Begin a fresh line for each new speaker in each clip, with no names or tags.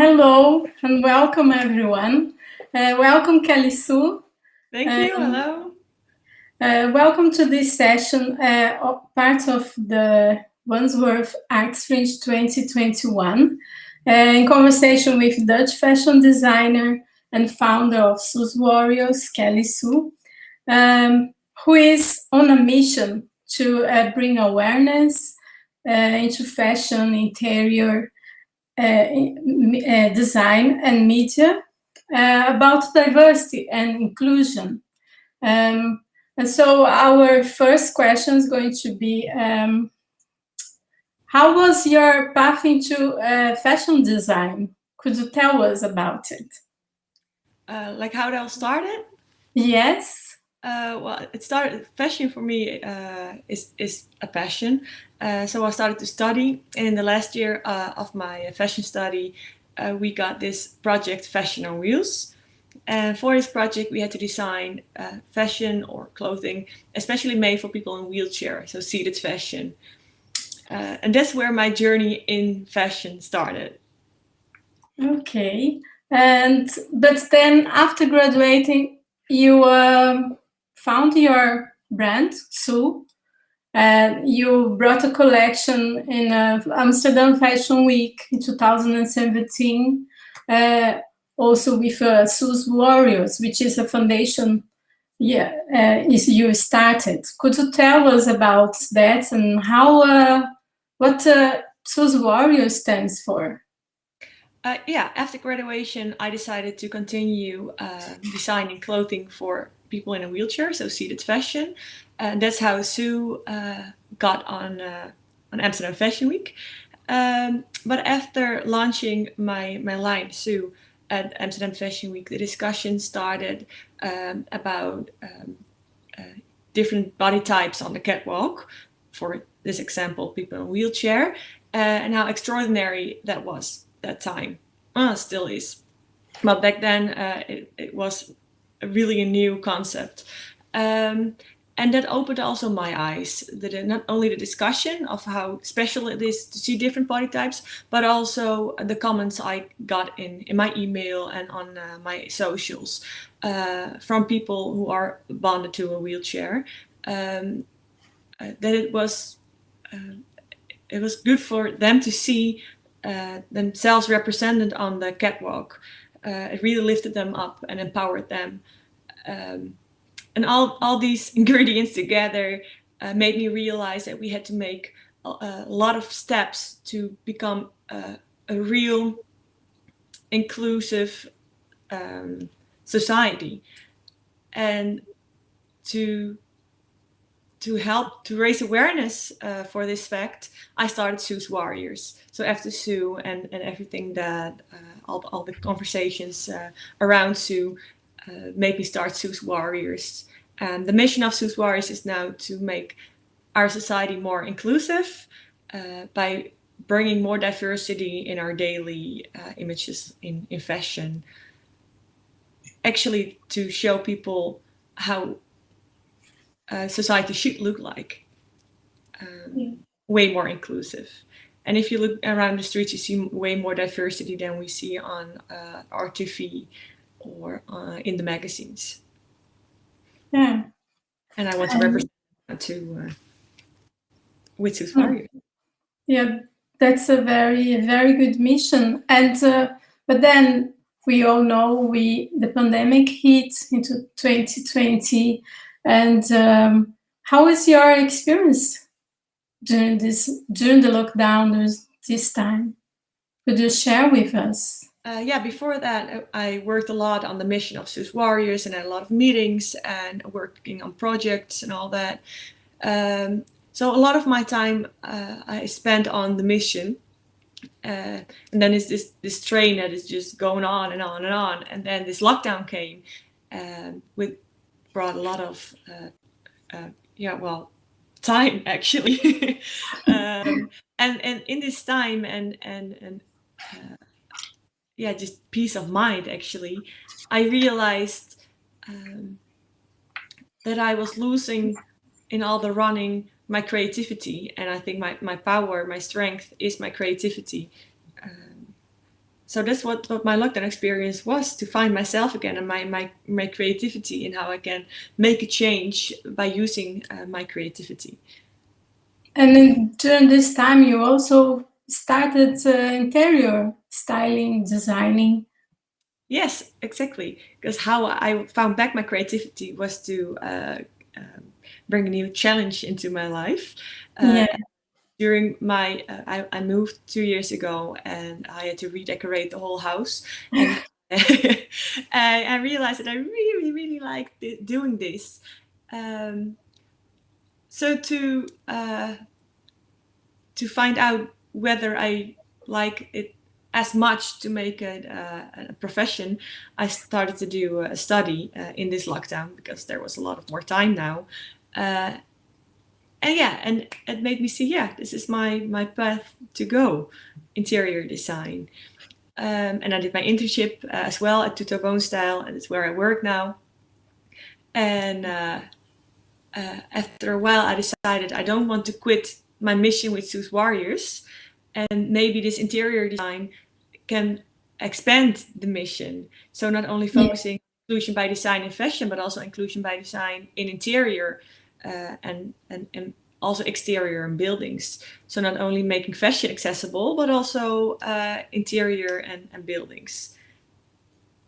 Hello and welcome everyone. Welcome Kelly Sue.
Thank you. Hello.
Welcome to this session, part of the Wandsworth Arts Fringe 2021, in conversation with Dutch fashion designer and founder of Sue's Warriors, Kelly Sue, who is on a mission to bring awareness into fashion, interior, design and media about diversity and inclusion. And so our first question is going to be, how was your path into fashion design? Could you tell us about it?
Like how it all started?
Yes.
Well, it started, fashion for me is a passion. So I started to study, and in the last year of my fashion study, we got this project, Fashion on Wheels. And for this project, we had to design fashion or clothing, especially made for people in wheelchair, so seated fashion. And that's where my journey in fashion started.
Okay. But then after graduating, you found your brand, Sue. You brought a collection in Amsterdam Fashion Week in 2017, also with Sue's Warriors, which is a foundation you started. Could you tell us about that and how what Sue's Warriors stands for?
After graduation, I decided to continue designing clothing for people in a wheelchair, so seated fashion. And that's how Sue got on Amsterdam Fashion Week. But after launching my line, Sue, at Amsterdam Fashion Week, the discussion started about different body types on the catwalk. For this example, people in a wheelchair, and how extraordinary that was that time. Still is. But back then, it was really a new concept. And that opened also my eyes, not only the discussion of how special it is to see different body types, but also the comments I got in my email and on my socials from people who are bonded to a wheelchair, that it was good for them to see themselves represented on the catwalk. It really lifted them up and empowered them. And all these ingredients together made me realize that we had to make a lot of steps to become a real inclusive society, and to help to raise awareness for this fact, I started Sue's Warriors. So after Sue and everything that all the conversations around Sue made me start Sue's Warriors. And the mission of Sue's Warriors is now to make our society more inclusive by bringing more diversity in our daily images in fashion. Actually, to show people how society should look like. Way more inclusive. And if you look around the streets, you see way more diversity than we see on RTV or in the magazines.
Yeah.
And I want to represent that to with Sue's Warriors.
Yeah, that's a very, very good mission. And but then we all know the pandemic hit into 2020. And how is your experience during the lockdown this time? Could you share with us?
Before that, I worked a lot on the mission of Sue's Warriors and had a lot of meetings and working on projects and all that. So a lot of my time I spent on the mission. And then it's this train that is just going on and on and on. And then this lockdown came, brought a lot of time actually. And in this time and just peace of mind actually, I realized that I was losing in all the running my creativity, and I think my power, my strength is my creativity. So that's what my lockdown experience was, to find myself again and my creativity, and how I can make a change by using my creativity.
And during this time, you also started interior styling, designing.
Yes, exactly. Because how I found back my creativity was to bring a new challenge into my life.
Yeah.
During my, I moved 2 years ago, and I had to redecorate the whole house. And I realized that I really, really liked doing this. So to find out whether I like it as much to make it a profession, I started to do a study in this lockdown, because there was a lot of more time now. And it made me see, this is my path to go, interior design. And I did my internship as well at Tutto Boonstijl, and it's where I work now. And after a while, I decided I don't want to quit my mission with Sooth Warriors, and maybe this interior design can expand the mission. So not only focusing on inclusion by design in fashion, but also inclusion by design in interior and also exterior and buildings. So not only making fashion accessible, but also interior and buildings.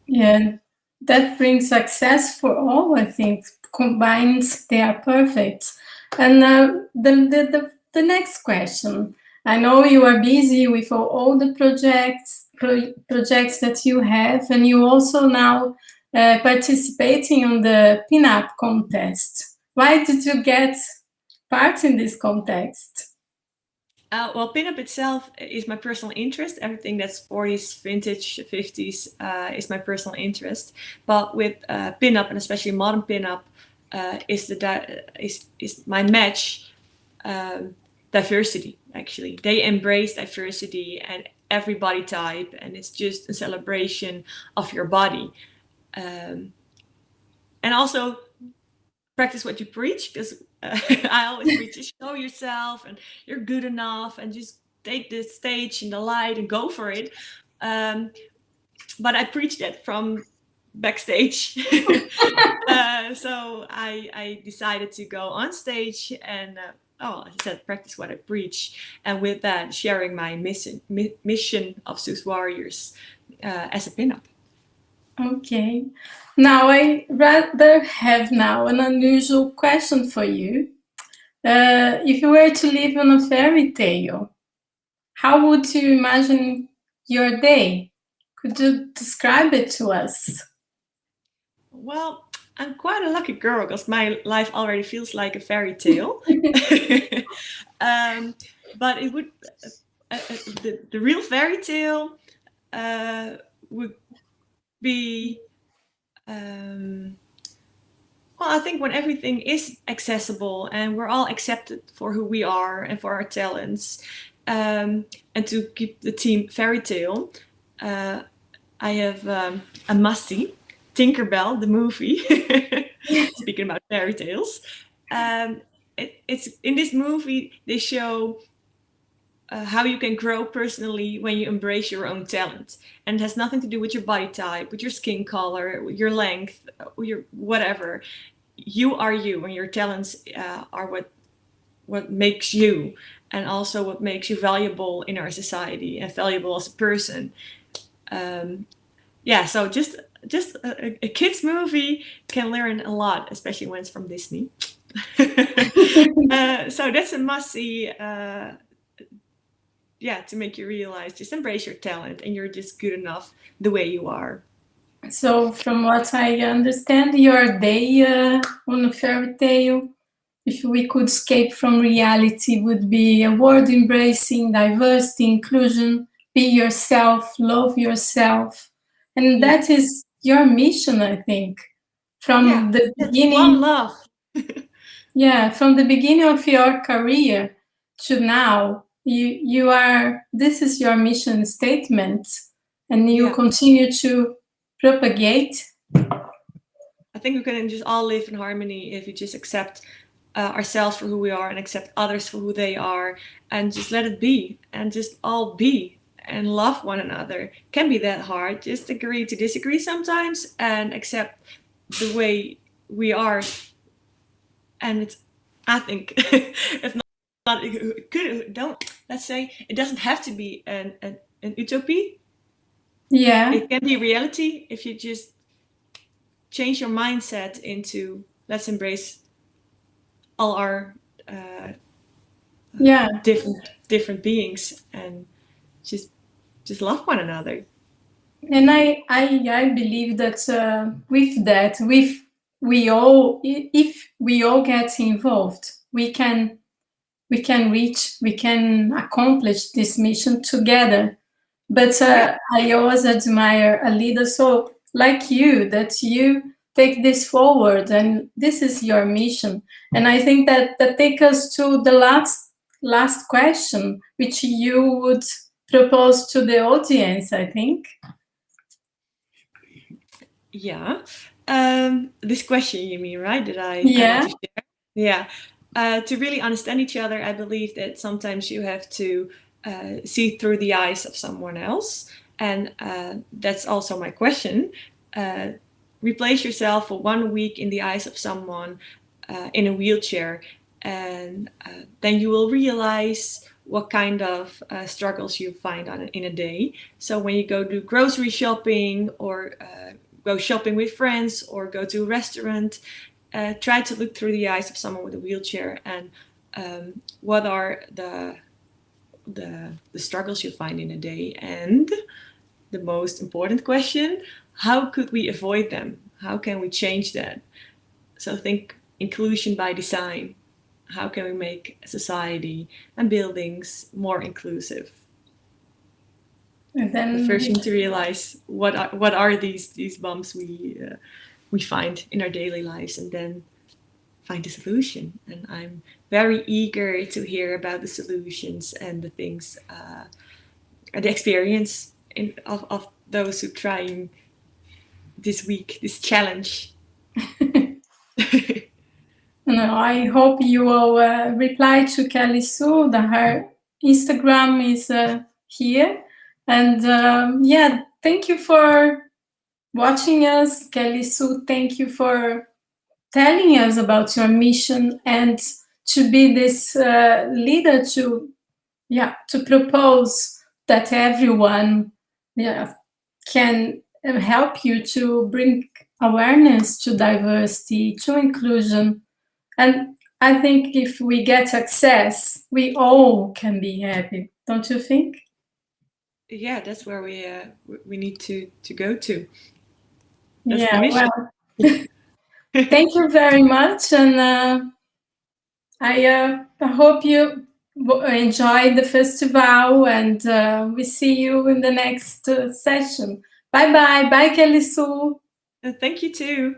Yeah, that brings success for all, I think. Combined, they are perfect. And the next question. I know you are busy with all the projects that you have, and you also now participating on the pinup contest. Why did you get part in this contest?
Well, pinup itself is my personal interest. Everything that's 40s, vintage, 50s is my personal interest. But with pinup, and especially modern pinup, is my match diversity. Actually, they embrace diversity and every body type, and it's just a celebration of your body. And also practice what you preach, because I always preach, just show yourself and you're good enough, and just take the stage and the light and go for it. But I preach that from backstage. So I decided to go on stage and I said, practice what I preach, and with that, sharing my mission of Sooth Warriors as a pinup.
Okay. Now I rather have now an unusual question for you. If you were to live on a fairy tale, how would you imagine your day? Could you describe it to us?
Well, I'm quite a lucky girl, because my life already feels like a fairy tale. But it would the real fairy tale would be well, I think when everything is accessible and we're all accepted for who we are and for our talents, and to keep the team fairy tale, I have a must-see, Tinkerbell, the movie. Speaking about fairy tales, it's in this movie they show how you can grow personally when you embrace your own talent, and it has nothing to do with your body type, with your skin color, with your length, your whatever. You are you, and your talents are what makes you, and also what makes you valuable in our society and valuable as a person. So just a kids movie can learn a lot, especially when it's from Disney. So that's a must-see. To make you realize, just embrace your talent, and you're just good enough the way you are.
So, from what I understand, your day on a fairy tale, if we could escape from reality, would be a world embracing diversity, inclusion, be yourself, love yourself. And that is your mission, I think. From the beginning.
One love.
From the beginning of your career to now, you are, this is your mission statement, and you continue to propagate.
I think we can just all live in harmony if we just accept ourselves for who we are, and accept others for who they are, and just let it be, and just all be. and love one another can be that hard. Just agree to disagree sometimes and accept the way we are. And it's, I think, it's not good. Don't, let's say, it doesn't have to be an utopia.
Yeah.
It can be reality if you just change your mindset into, let's embrace all our different beings and just love one another.
And I believe that with that, if we all get involved, we can accomplish this mission together. But I always admire a leader so like you, that you take this forward, and this is your mission. And I think that takes us to the last question, which you would propose to the audience, I think.
Yeah. This question, you mean, right? That I
Yeah.
want to share. Yeah. To really understand each other, I believe that sometimes you have to see through the eyes of someone else. And that's also my question. Replace yourself for 1 week in the eyes of someone in a wheelchair, and then you will realize what kind of struggles you find in a day. So when you go do grocery shopping or go shopping with friends or go to a restaurant, try to look through the eyes of someone with a wheelchair and what are the struggles you find in a day. And the most important question, how could we avoid them? How can we change that? So think inclusion by design. How can we make society and buildings more inclusive?
And then
but first, you need to realize what are these bumps we find in our daily lives, and then find a solution. And I'm very eager to hear about the solutions and the things, the experience of those who trying this week, this challenge.
No, I hope you will reply to Kelly Sue. Her Instagram is here. And yeah, thank you for watching us. Kelly Sue, thank you for telling us about your mission and to be this leader to propose that everyone can help you to bring awareness to diversity, to inclusion. And I think if we get access, we all can be happy. Don't you think?
Yeah, that's where we need to go to.
That's the mission. Well, thank you very much, and I hope you enjoy the festival, and we see you in the next session. Bye bye, Kelly Sue.
Thank you too.